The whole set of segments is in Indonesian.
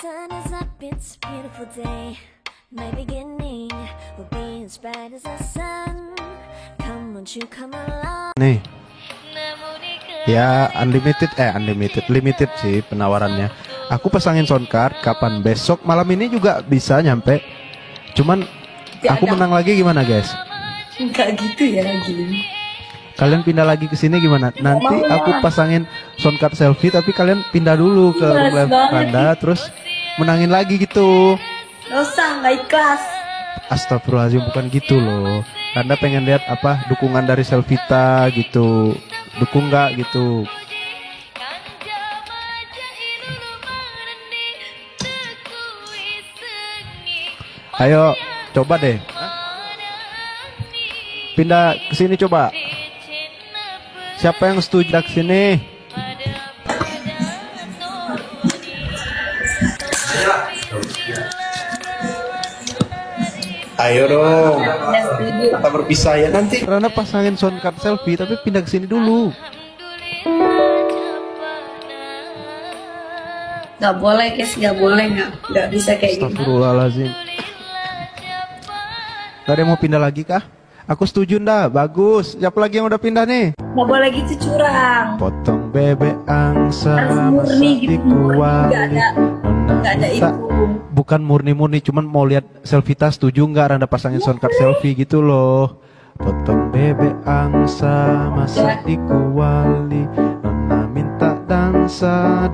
sun is up, it's a beautiful day. My beginning will be as bright as the sun. Come, won't you come along? Nih, ya limited sih penawarannya. Aku pasangin sound card kapan besok malam ini juga bisa nyampe. Cuman aku menang lagi gimana guys? Enggak gitu ya gini. Kalian pindah lagi ke sini gimana? Nanti aku pasangin sound card selfie tapi kalian pindah dulu ke room live Randa terus menangin lagi gitu. Gak usah, gak ikhlas. Astagfirullahaladzim, bukan gitu loh. Randa pengen lihat apa dukungan dari Selvita gitu. Dukung nggak gitu? Ayo coba deh. Pindah ke sini coba. Siapa yang setuju ke sini? Ayo dong. Kita berpisah ya nanti. Karena pasangin sound card selfie tapi pindah ke sini dulu. Gak boleh guys, gak boleh, gak bisa kayak gitu. Astagfirullahaladzim. Gak ada yang mau pindah lagi kah? Aku setuju ndak, bagus. Siapa lagi yang udah pindah nih? Gak boleh gitu, curang. Potong bebek angsa, Harus murni gitu, murni. Gak ada itu. Bukan murni-murni, cuman mau lihat Selvita setuju nggak Randa pasangin sound card selfie gitu loh. Potong bebek angsa, masa dikuali, Nona minta dansa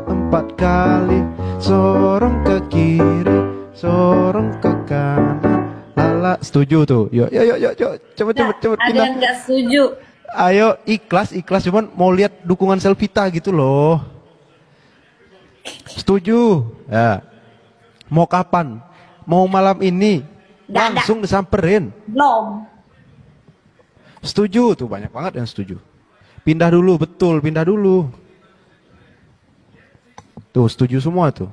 4 kali. Sorong ke kiri, sorong ke kanan. Lala, setuju tuh. Yuk, cepet Ada pindah. yang gak setuju. Ayo, ikhlas, cuman mau lihat dukungan Selvita gitu loh. Setuju? Ya. Mau kapan? Mau malam ini? Langsung disamperin. Belum. Setuju tuh, banyak banget yang setuju. Pindah dulu, betul, pindah dulu. Tuh, setuju semua tuh.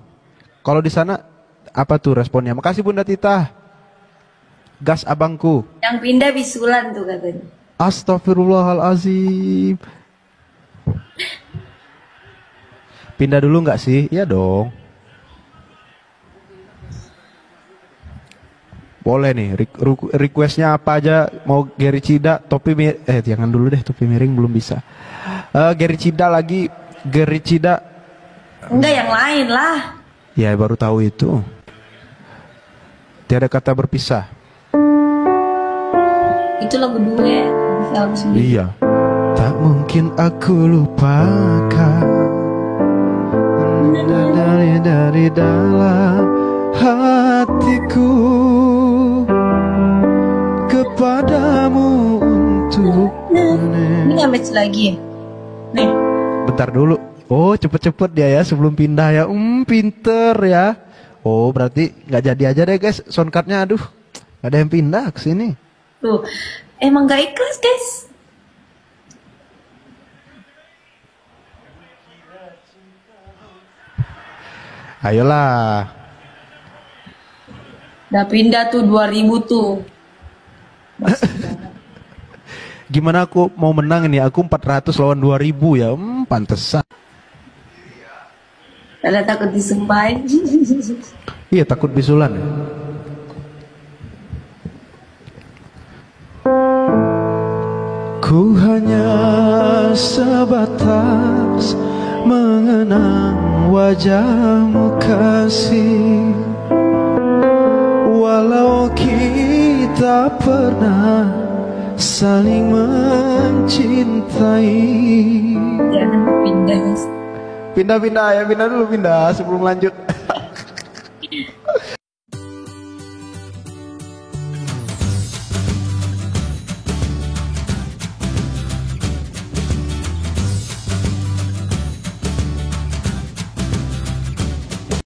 Kalau di sana apa tuh responnya? Makasih Bunda Tita. Gas abangku. Yang pindah bisulan tuh katanya. Astagfirullahalazim. Pindah dulu nggak sih? Iya dong. Boleh nih, requestnya apa aja? Mau Gary Cida, topi jangan dulu deh, topi miring belum bisa. Gary Cida lagi, Gary Cida. Enggak, yang lain lah. Ya baru tahu itu. Tiada kata berpisah. Itu lagu duet. Iya. Tak mungkin aku lupakan dari dalam hatiku kepadamu untuk ini nggak match lagi ya? Nih. Bentar dulu. Oh cepet-cepet dia ya sebelum pindah ya. Pinter ya. Oh berarti nggak jadi aja deh guys soundcardnya. Aduh nggak ada yang pindah ke sini. Tuh emang gak ikhlas guys. Ayolah. Udah pindah tuh 2000 tuh. Gimana aku mau menang ini? Aku 400 lawan 2000 ya. Pantesan. Ada takut disumpahin. Iya takut bisulan ya. Ku hanya sebatas mengenang wajahmu kasih. Walau kita pernah saling mencintai. Jangan pindah guys. Pindah ya, pindah dulu pindah sebelum lanjut.